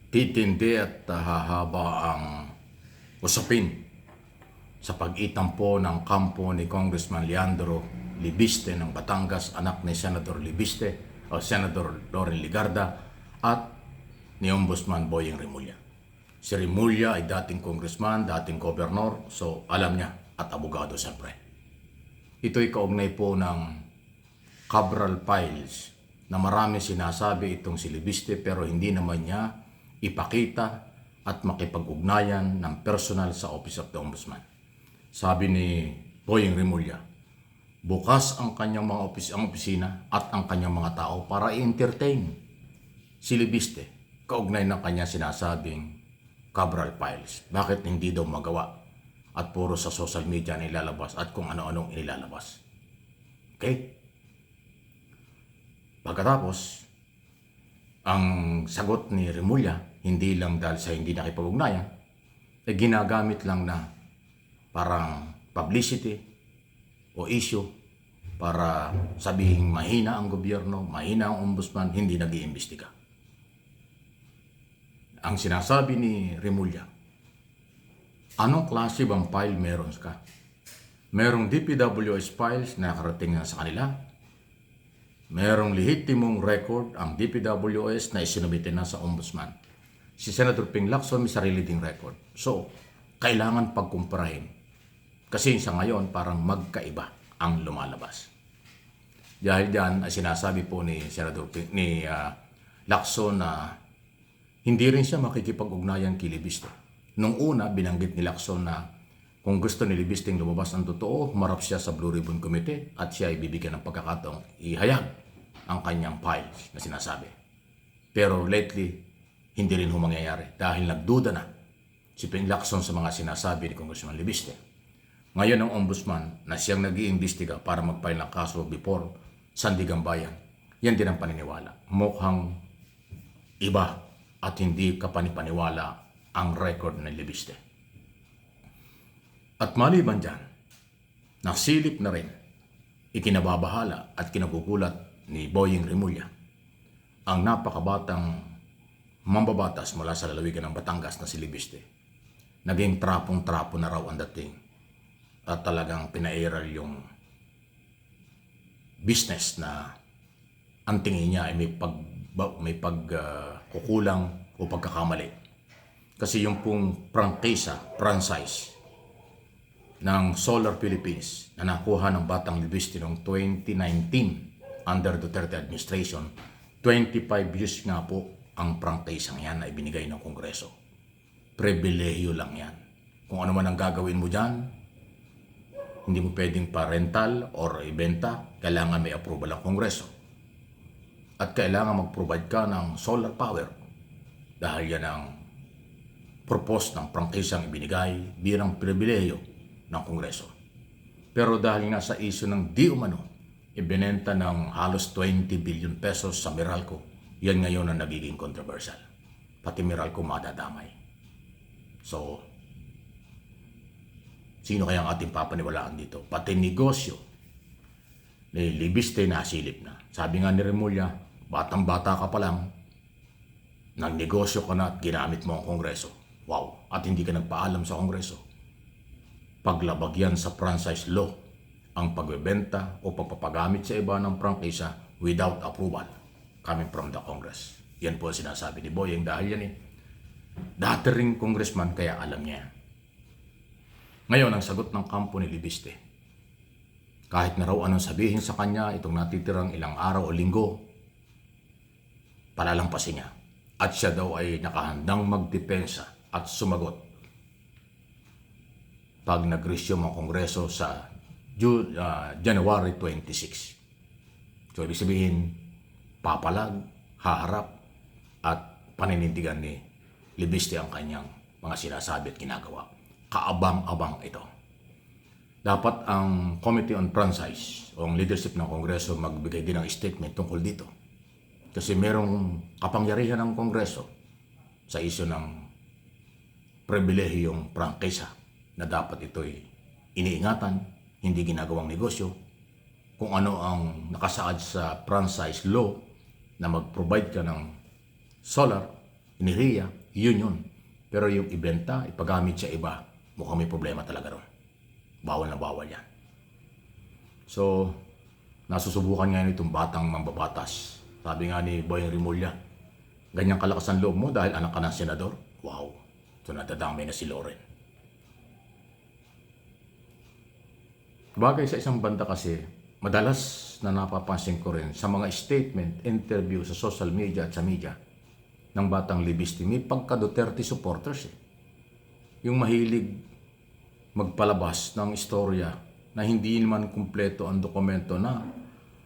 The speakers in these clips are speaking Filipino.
Titindi at hahaba ang usapin sa pag-itan po ng kampo ni Congressman Leandro Libiste ng Batangas, anak ni Senador Libiste o Senador Loren Ligarda at ni Ombudsman Boyeng Remulla. Si Remulla ay dating congressman, dating gobernador, so alam niya at abogado siyempre. Ito'y kaugnay po ng Cabral Files na marami sinasabi itong si Libiste pero hindi naman niya ipakita at makipag-ugnayan ng personal sa Office of the Ombudsman. Sabi ni Boyeng Remulla, bukas ang kanyang mga opisina at ang kanyang mga tao para i-entertain si Libiste kaugnay ng kanyang sinasabing Cabral Files. Bakit hindi daw magawa at puro sa social media na ilalabas at kung ano-anong inilalabas. Okay? Pagkatapos, ang sagot ni Remulla, hindi lang dahil sa hindi nakipag-ugnayan, ay ginagamit lang na parang publicity o issue para sabihin mahina ang gobyerno, mahina ang ombudsman, hindi nag-iimbestiga. Ang sinasabi ni Remulla, anong klase bang file meron ka? Merong DPWS files na nakarating na sa kanila. Merong lehitimong record ang DPWS na isinubitin na sa ombudsman. Si Senator Ping Lacson may sarili ding record. So, kailangan pagkumparahin. Kasi sa ngayon, parang magkaiba ang lumalabas. Dahil diyan ay sinasabi po ni Senator Ping, Lacson na hindi rin siya makikipag-ugnayan kay Libiste. Nung una, binanggit ni Lacson na kung gusto ni Libiste lumabas ang totoo, humarap siya sa Blue Ribbon Committee at siya ay bibigyan ng pagkakataong ihayag ang kanyang files na sinasabi. Pero lately, hindi rin humangyayari dahil nagduda na si Ping Lacson sa mga sinasabi ni Congressman Libiste. Ngayon ang ombudsman na siyang nag-iimbestiga para mag-file ng kaso before Sandigan Bayan, yan din ang paniniwala. Mukhang iba at hindi kapanipaniwala ang record ng Libiste. At maliban dyan, nasilip na rin, ikinababahala at kinagugulat ni Boyeng Remulla ang napakabatang mambabatas mula sa lalawigan ng Batangas na si Libiste. Naging trapong-trapo na raw ang dating at talagang pinairal yung business na ang tingin niya ay may pagkukulang o pagkakamali. Kasi yung pong franchise ng Solar Philippines na nakuha ng Batang Libiste noong 2019 under Duterte administration, 25 years nga po ang franchise yan na ibinigay ng Kongreso. Pribilehiyo lang yan. Kung ano man ang gagawin mo dyan, hindi mo pwedeng pa-rental or ibenta, kailangan may approval ng Kongreso. At kailangan mag-provide ka ng solar power dahil yan ang purpose ng prangkisang ibinigay bilang pribilehiyo ng Kongreso. Pero dahil nga sa issue ng di umano, ibinenta ng halos 20 billion pesos sa Meralco, yan ngayon ang nagiging controversial. Pati Meralco madadamay. So, sino kaya ang ating papaniwalaan dito? Pati negosyo ni Libiste nasilip na. Sabi nga ni Remulla, batang-bata ka pa lang, nagnegosyo ka na at ginamit mo ang Kongreso. Wow! At hindi ka nagpaalam sa Kongreso. Paglabag yan sa franchise law, ang pagbebenta o pagpapagamit sa iba ng prangkisa without approval coming from the Congress. Yan po ang sinasabi ni Boyeng dahil yan dati ring congressman kaya alam niya. Ngayon, ang sagot ng kampo ni Libiste, kahit na raw anong sabihin sa kanya itong natitirang ilang araw o linggo, palalampasin niya. At siya daw ay nakahandang magdepensa at sumagot pag nag-resume ang Kongreso sa January 26. So, ibig sabihin, papalag, haharap, at paninindigan ni Libiste ang kanyang mga sinasabi at ginagawa. Kaabang-abang ito. Dapat ang Committee on Franchise o ang leadership ng Kongreso magbigay din ng statement tungkol dito. Kasi merong kapangyarihan ng Kongreso sa isyu ng pribilehiyong prangkisa na dapat ito'y iniingatan, hindi ginagawang negosyo, kung ano ang nakasaad sa franchise law na mag-provide ka ng solar, enerhiya, yun. Pero yung ibenta, ipagamit sa iba, mukhang may problema talaga ron. Bawal na bawal yan. So, nasusubukan nga itong batang mambabatas. Sabi nga ni Boy Rimulya, ganyang kalakas ang loob mo dahil anak ka ng senador? Wow, so nadadamay na si Loren. Bagay sa isang banda kasi, madalas na napapansin ko rin sa mga statement, interview sa social media at sa media ng batang libisti, may pagka-Duterte supporters eh. Yung mahilig magpalabas ng istorya na hindi naman kumpleto ang dokumento na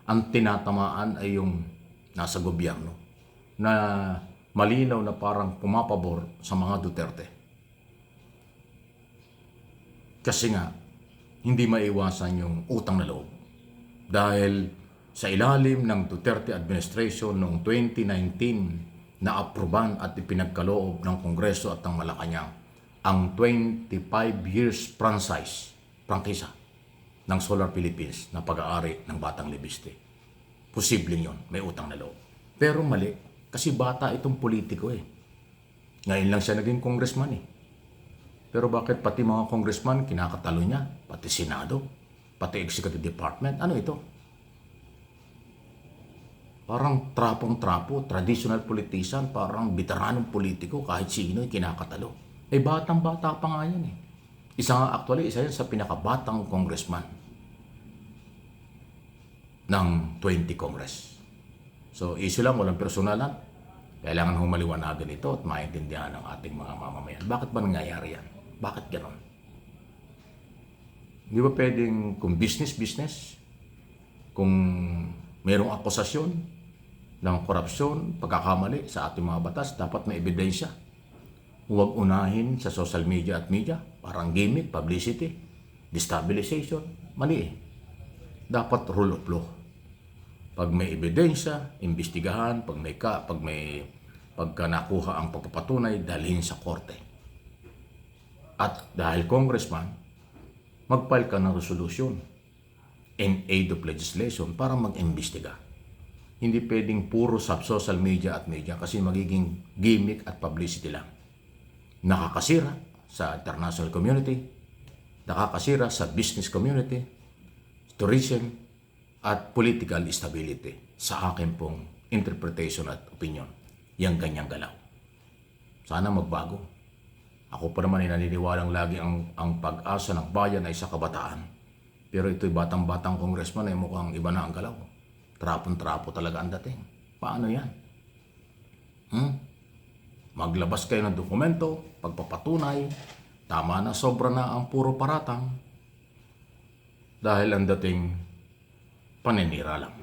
ang tinatamaan ay yung nasa gobyerno na malinaw na parang pumapabor sa mga Duterte. Kasi nga, hindi maiwasan yung utang na loob. Dahil sa ilalim ng Duterte administration noong 2019 na aproban at ipinagkaloob ng Kongreso at ng Malacanang ang 25 years prangkisa ng Solar Philippines na pag-aari ng Batang Libisti. Posibleng yon, may utang na loob. Pero mali, kasi bata itong politiko eh. Ngayon lang siya naging congressman eh. Pero bakit pati mga congressman kinakatalo niya? Pati Senado? Pati Executive Department? Ano ito? Parang trapong-trapo, traditional politician, parang veteranong politiko, kahit sino ay kinakatalo. Eh batang-bata pa nga yan eh. Isa yan sa pinakabatang congressman ng 20 Congress. So issue lang, walang personalan. Kailangan humaliwanagan ito at maintindihan ng ating mga mamamayan. Bakit ba nangyayari yan? Bakit gano'n? Di ba pwedeng kung business, kung mayroong akusasyon ng korupsyon, pagkakamali sa ating mga batas, dapat may ebidensya. Huwag unahin sa social media at media, parang gimmick, publicity, destabilization, mali eh. Dapat rule of law. Pag may ebidensya, imbestigahan, pagka nakuha ang pagpapatunay, dalhin sa korte. At dahil congressman, mag-file ka ng resolution in aid of legislation para mag-imbestiga. Hindi pwedeng puro sa social media at media kasi magiging gimmick at publicity lang. Nakakasira sa international community, nakakasira sa business community, tourism, at political stability sa akin pong interpretation at opinion. Yang ganyang galaw. Sana magbago. Ako pa naman ay naniniwalang lagi ang pag-asa ng bayan ay sa kabataan. Pero ito'y batang-batang congressman ay mukhang iba na ang galaw. Trapon-trapo talaga ang dating. Paano yan? Maglabas kayo ng dokumento, pagpapatunay, tama na, sobra na ang puro paratang. Dahil ang dating paninira lang.